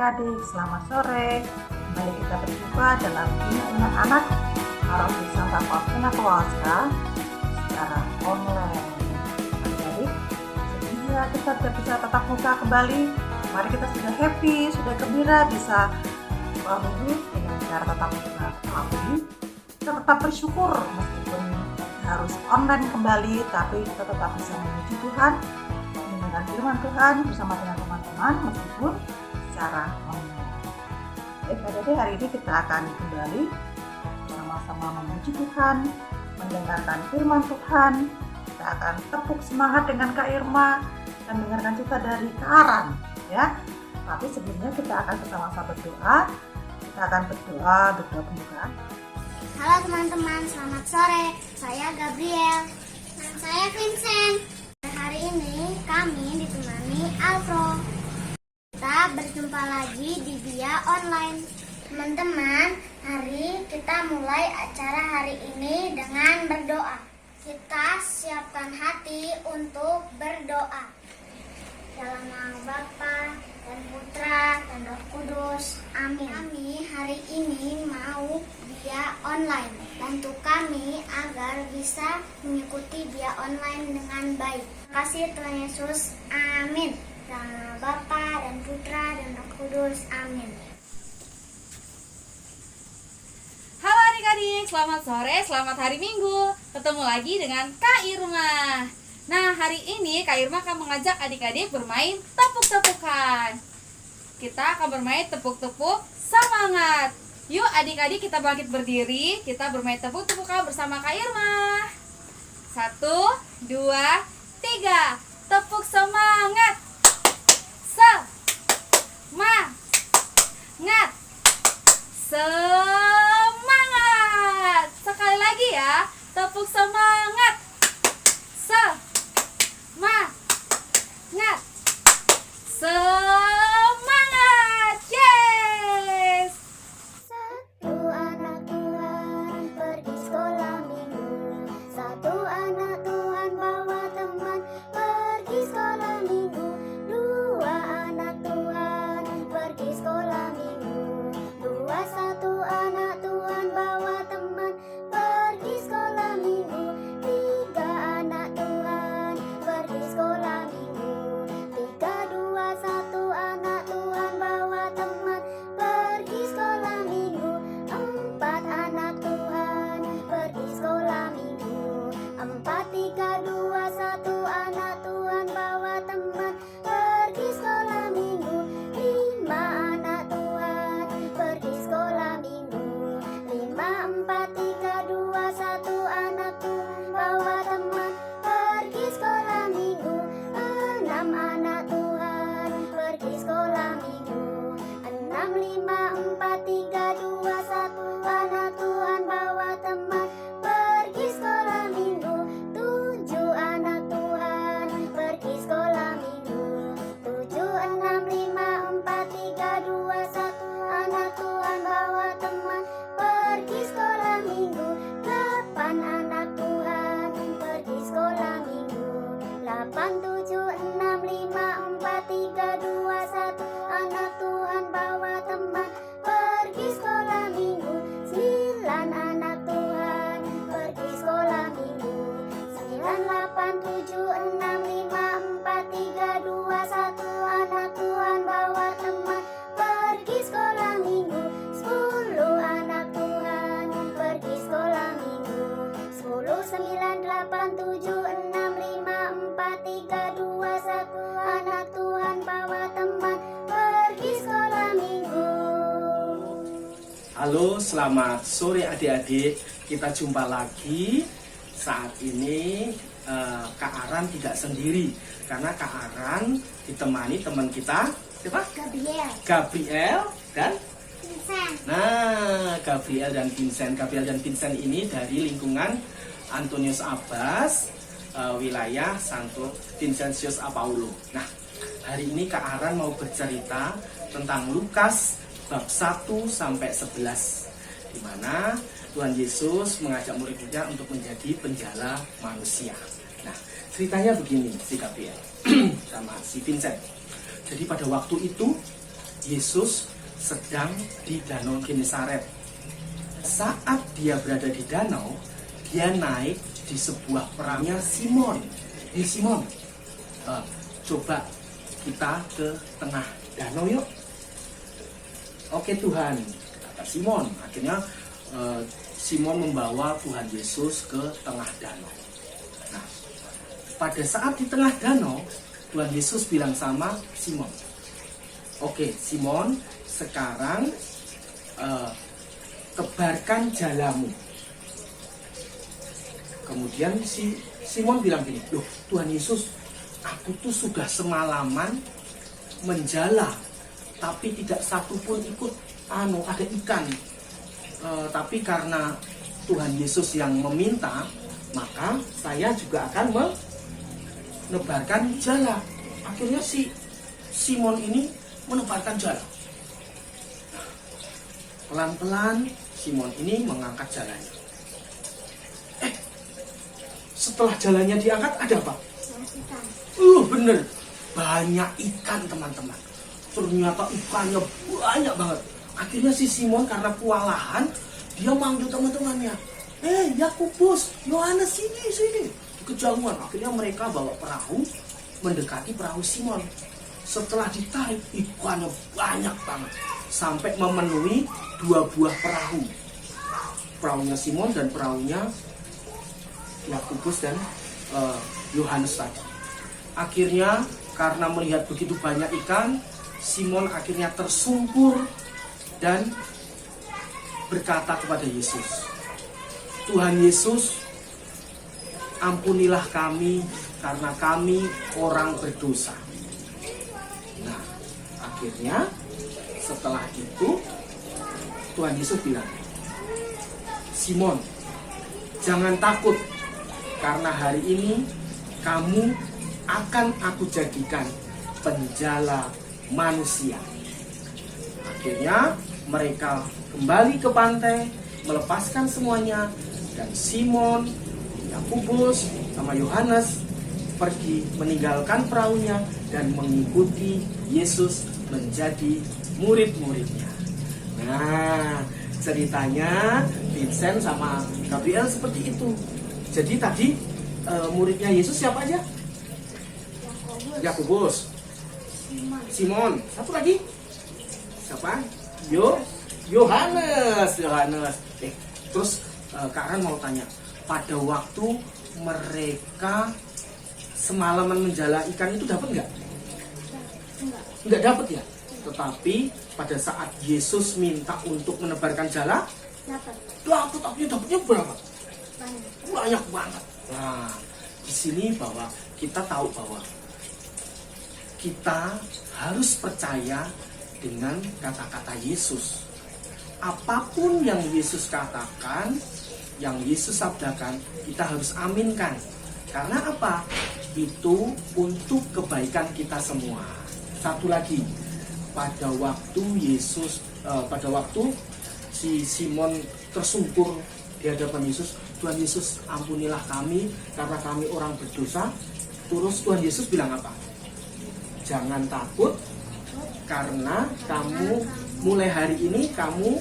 adik-adik, selamat sore. Kembali kita berjumpa dalam Bina Anak Harus Bisa Tanpa Kewaska secara online. Adik-adik, sehingga kita sudah bisa tatap muka kembali. Mari kita sudah happy, sudah gembira, bisa sekolah dulu dengan cara tatap muka kembali. Kita tetap bersyukur meskipun harus online kembali, tapi kita tetap bisa memuji Tuhan, mendengar firman Tuhan bersama dengan teman-teman meskipun secara online. Jadi hari ini kita akan kembali sama-sama memuji Tuhan, mendengarkan firman Tuhan. Kita akan tepuk semangat dengan Kak Irma dan mendengarkan cerita dari Kak Aran, ya. Tapi sebelumnya kita akan bersama-sama berdoa. Kita akan berdoa pembukaan. Halo teman-teman, selamat sore. Saya Gabriel. Dan saya Vincent. Hari ini kami ditemani Alfro. Kita berjumpa lagi di Via Online. Teman-teman, hari kita mulai acara hari ini dengan berdoa. Kita siapkan hati untuk berdoa. Dalam nama Bapa dan Putra dan Roh Kudus. Amin. Kami hari ini mau via online. Bantu kami agar bisa mengikuti via online dengan baik. Terima kasih Tuhan Yesus. Amin. Dalam nama Bapa dan Putra dan Roh Kudus. Amin. Halo adik-adik, selamat sore, selamat hari Minggu. Ketemu lagi dengan Kak Irma. Nah, hari ini Kak Irma akan mengajak adik-adik bermain tepuk-tepukan. Kita akan bermain tepuk-tepuk semangat. Yuk adik-adik, kita bangkit berdiri. Kita bermain tepuk-tepukan bersama Kak Irma. 1, 2, 3. Tepuk semangat. Semangat. Semangat. Sekali lagi ya. Tepuk semangat. Semangat. Semangat. Yes. Satu anak Tuhan pergi sekolah minggu. Satu anak Tuhan bawa teman pergi sekolah minggu. Dua anak Tuhan pergi sekolah minggu. Dua satu anak Tuhan bawa teman pergi sekolah minggu. Tiga anak Tuhan pergi sekolah minggu. Tiga dua satu anak Tuhan bawa teman pergi sekolah minggu. Empat anak Tuhan pergi sekolah minggu. Empat tiga dua satu anak Tuhan bawa teman pergi sekolah minggu. Lima anak Tuhan pergi sekolah minggu. Lima empat tiga dua satu anak Tuhan bawa teman pergi sekolah minggu. Enam anak Tuhan pergi sekolah minggu. Enam lima empat tiga dua satu anak Tuhan bawa teman pergi sekolah minggu. Tujuh anak Tuhan pergi sekolah minggu. Tujuh enam lima empat tiga dua satu anak Tuhan bawa teman pergi sekolah minggu. Delapan anak Tuhan pergi sekolah minggu. Delapan tujuh enam lima empat tiga dua satu anak Tuhan bawa teman pergi sekolah minggu. Sembilan anak Tuhan pergi sekolah minggu. Sembilan delapan tujuh enam lima empat tiga dua satu anak Tuhan bawa teman pergi sekolah minggu. 10 anak Tuhan pergi sekolah minggu. 10 9 8 7 6 5 4 3 2 1 anak Tuhan bawa teman pergi sekolah minggu. Halo, selamat sore adik-adik. Kita jumpa lagi. Saat ini Kak Aran tidak sendiri karena Kak Aran ditemani teman kita, siapa? Gabriel dan Vincent. Nah, Gabriel dan Vincent. Gabriel dan Vincent ini dari lingkungan Antonius Abbas, wilayah Santo Vincentius Apaulo. Nah, hari ini Kak Aran mau bercerita tentang Lukas bab 1 sampai 11, di mana Tuhan Yesus mengajak murid-muridnya untuk menjadi penjala manusia. Nah, ceritanya begini si Gabriel sama si Vincent. Jadi pada waktu itu Yesus sedang di Danau Genesaret. Saat dia berada di danau, dia naik di sebuah perahunya Simon. Simon, coba kita ke tengah danau yuk. Oke Tuhan, kata Simon. Akhirnya Simon membawa Tuhan Yesus ke tengah danau. Nah, pada saat di tengah danau, Tuhan Yesus bilang sama Simon, oke Simon, sekarang tebarkan jalamu. Kemudian si Simon bilang gini, loh Tuhan Yesus, aku tuh sudah semalaman menjala, tapi tidak satu pun ikut ada ikan. Tapi karena Tuhan Yesus yang meminta, maka saya juga akan menebarkan jala. Akhirnya si Simon ini menebarkan jala. Pelan-pelan Simon ini mengangkat jalanya. Setelah jalannya diangkat ada apa? Bener, banyak ikan teman-teman. Ternyata ikannya banyak banget. Akhirnya si Simon karena kewalahan, dia manggil teman-temannya. Yakobus, Yohanes, sini. Kejauhan. Akhirnya mereka bawa perahu mendekati perahu Simon. Setelah ditarik, ikannya banyak banget. Sampai memenuhi 2 buah perahu. Perahunya Simon dan perahunya Yakobus dan Yohanes tadi. Akhirnya karena melihat begitu banyak ikan, Simon akhirnya tersungkur dan berkata kepada Yesus, Tuhan Yesus, ampunilah kami karena kami orang berdosa. Nah, akhirnya setelah itu Tuhan Yesus bilang, Simon, jangan takut, karena hari ini kamu akan aku jadikan penjala manusia. Akhirnya mereka kembali ke pantai, melepaskan semuanya, dan Simon, Yakobus, sama Yohanes pergi meninggalkan perahunya dan mengikuti Yesus menjadi murid-muridnya. Nah, ceritanya Vincent sama Gabriel seperti itu. Jadi tadi muridnya Yesus siapa aja? Yakobus, Simon, satu lagi siapa? Yohanes. Terus Kak Ran mau tanya, pada waktu mereka semalaman menjala ikan itu dapat nggak? Nggak dapat ya. Tetapi pada saat Yesus minta untuk menebarkan jala, dapat. Dapatnya berapa? Banyak banget. Nah, di sini bahwa kita tahu bahwa kita harus percaya dengan kata-kata Yesus. Apapun yang Yesus katakan, yang Yesus sabdakan, kita harus aminkan. Karena apa? Itu untuk kebaikan kita semua. Satu lagi, pada waktu si Simon tersungkur di hadapan Yesus, Tuhan Yesus, ampunilah kami karena kami orang berdosa. Terus Tuhan Yesus bilang apa? Jangan takut, karena kamu mulai hari ini kamu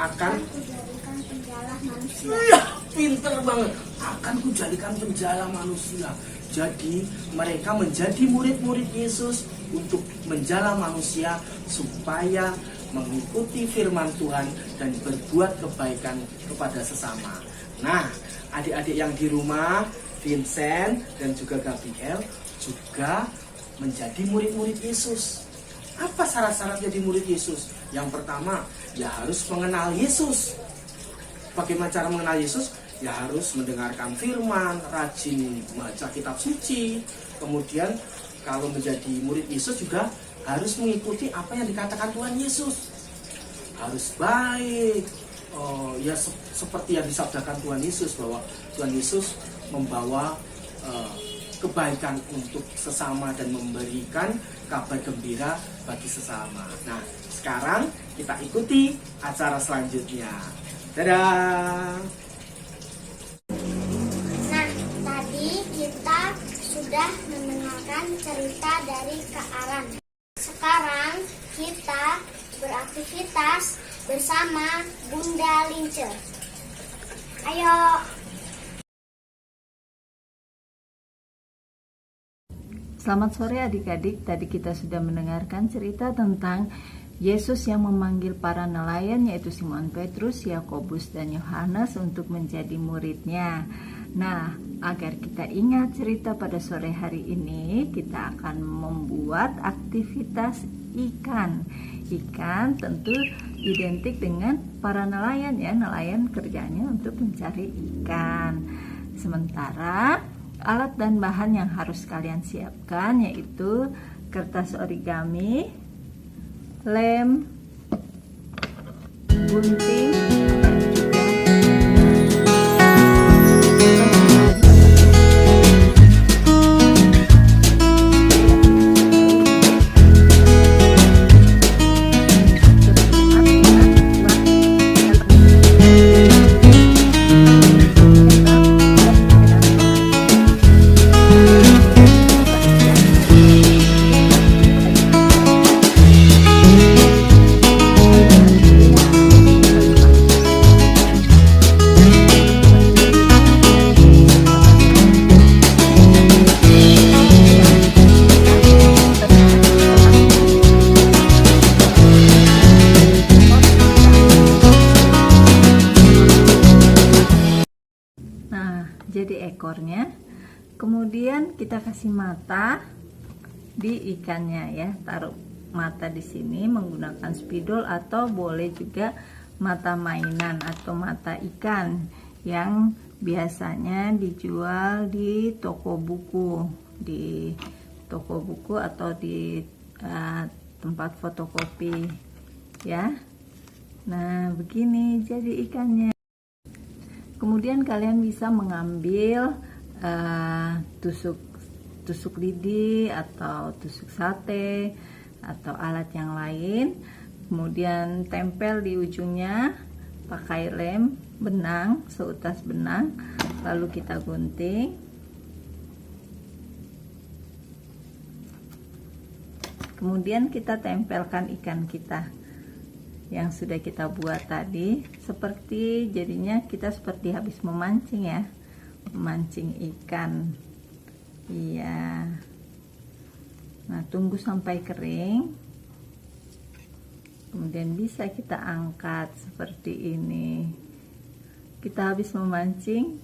akan kujadikan penjala manusia. Pinter banget. Akan kujadikan penjala manusia. Jadi mereka menjadi murid-murid Yesus untuk menjala manusia supaya mengikuti firman Tuhan dan berbuat kebaikan kepada sesama. Nah, adik-adik yang di rumah, Vincent dan juga Gabriel juga menjadi murid-murid Yesus. Apa syarat-syarat jadi murid Yesus? Yang pertama, ya harus mengenal Yesus. Bagaimana cara mengenal Yesus? Ya harus mendengarkan firman, rajin membaca kitab suci. Kemudian kalau menjadi murid Yesus juga harus mengikuti apa yang dikatakan Tuhan Yesus. Harus baik. Seperti yang disabdakan Tuhan Yesus, bahwa Tuhan Yesus membawa kebaikan untuk sesama dan memberikan kabar gembira bagi sesama. Nah, sekarang kita ikuti acara selanjutnya. Dadah! Nah, tadi kita sudah mendengarkan cerita dari Kak Aran. Sekarang beraktivitas bersama Bunda Lince. Ayo. Selamat sore adik-adik. Tadi kita sudah mendengarkan cerita tentang Yesus yang memanggil para nelayan, yaitu Simon Petrus, Yakobus, dan Yohanes untuk menjadi muridnya. Nah, agar kita ingat cerita pada sore hari ini, kita akan membuat aktivitas ikan. Ikan tentu identik dengan para nelayan ya. Nelayan kerjanya untuk mencari ikan. Sementara alat dan bahan yang harus kalian siapkan yaitu kertas origami, lem, gunting, dan juga jadi ekornya. Kemudian kita kasih mata di ikannya ya. Taruh mata di sini menggunakan spidol atau boleh juga mata mainan atau mata ikan yang biasanya dijual di toko buku, atau di tempat fotokopi ya. Nah, begini jadi ikannya. Kemudian kalian bisa mengambil tusuk lidi atau tusuk sate atau alat yang lain, kemudian tempel di ujungnya pakai lem benang, seutas benang, lalu kita gunting. Kemudian kita tempelkan ikan kita yang sudah kita buat tadi, seperti jadinya kita seperti habis memancing ya, memancing ikan. Iya. Nah, tunggu sampai kering, kemudian bisa kita angkat seperti ini. Kita habis memancing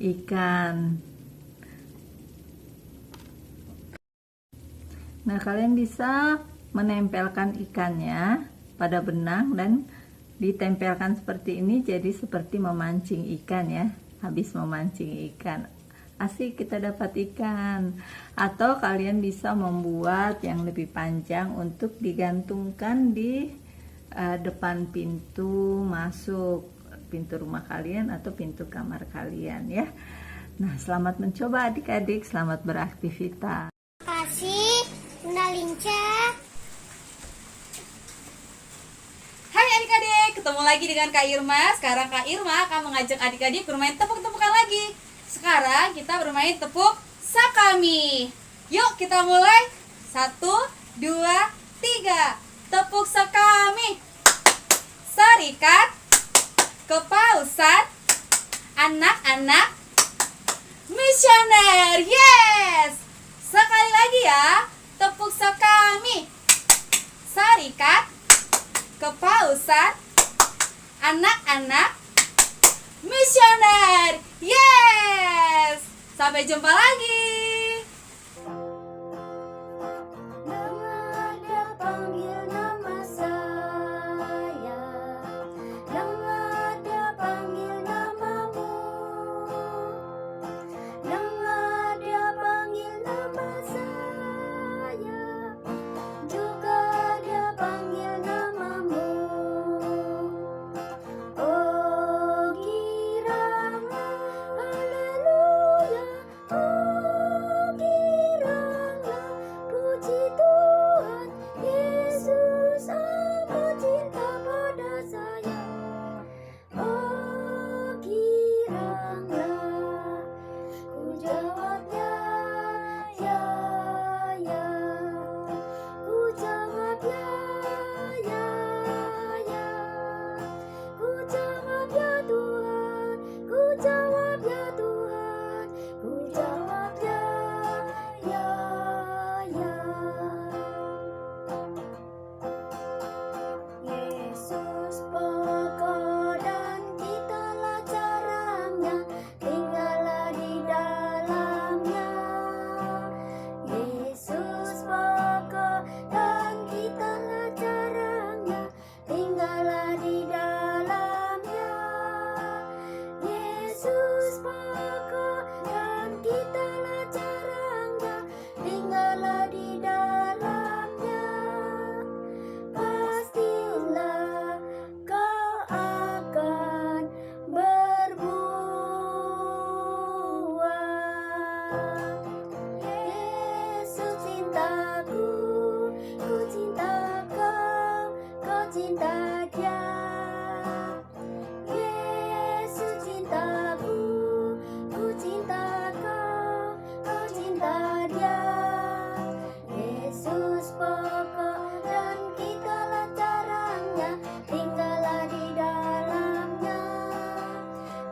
ikan. Nah, kalian bisa menempelkan ikannya pada benang dan ditempelkan seperti ini, jadi seperti memancing ikan ya. Habis memancing ikan, asik kita dapat ikan. Atau kalian bisa membuat yang lebih panjang untuk digantungkan di depan pintu masuk, pintu rumah kalian atau pintu kamar kalian ya. Nah, selamat mencoba adik-adik, selamat beraktivitas. Terima kasih Bunda Lince. Ketemu lagi dengan Kak Irma. Sekarang Kak Irma akan mengajak adik-adik bermain tepuk-tepukan lagi. Sekarang kita bermain tepuk sakami. Yuk kita mulai. 1, 2, 3. Tepuk sakami. Serikat, kepausan, anak-anak, misioner. Yes. Sekali lagi ya. Tepuk sakami. Serikat, kepausan, anak-anak, misioner. Yes. Sampai jumpa lagi. Dengar dia panggil nama saya, dengar dia panggil namamu, dengar dia panggil nama saya, juga dia panggil namamu. Oh kiranya haleluya, oh cinta Dia. Yesus cintaku, ku cinta kau, kau cinta Dia. Yesus pokok dan kitalah caranya, tinggallah di dalamnya.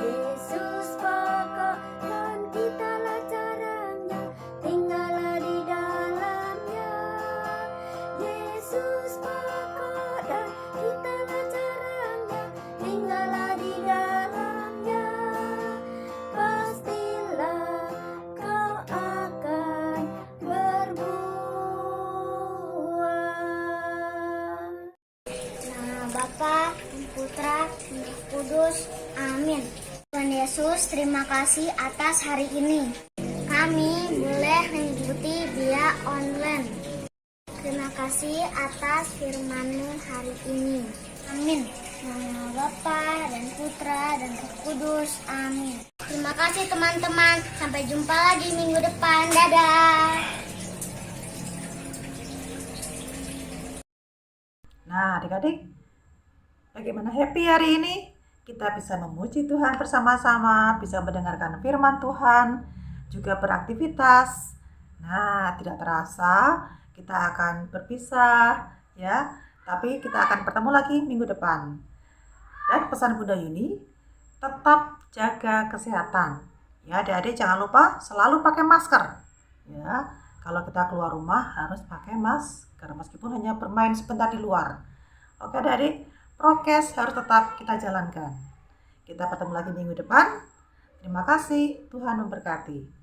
Yesus pokok dan kitalah caranya, tinggallah di dalamnya. Yesus pokok dan kitalah caranya, tinggallah di dalamnya. Pastilah kau akan berbuah. Nama Bapa, dan Putra, dan Roh Kudus. Amin. Tuhan Yesus, terima kasih atas hari ini. Kami boleh mengikuti Dia online. Terima kasih atas firman-Mu hari ini. Amin. Nama Bapa dan Putra dan Roh Kudus. Amin. Terima kasih teman-teman. Sampai jumpa lagi minggu depan. Dadah. Nah, adik-adik, bagaimana happy hari ini? Kita bisa memuji Tuhan bersama-sama, bisa mendengarkan firman Tuhan, juga beraktivitas. Nah, tidak terasa kita akan berpisah, ya. Tapi kita akan bertemu lagi minggu depan. Dan pesan Bunda Yuni, tetap jaga kesehatan. Ya, adik-adik jangan lupa selalu pakai masker. Ya, kalau kita keluar rumah harus pakai masker meskipun hanya bermain sebentar di luar. Oke, adik-adik, prokes harus tetap kita jalankan. Kita bertemu lagi minggu depan. Terima kasih, Tuhan memberkati.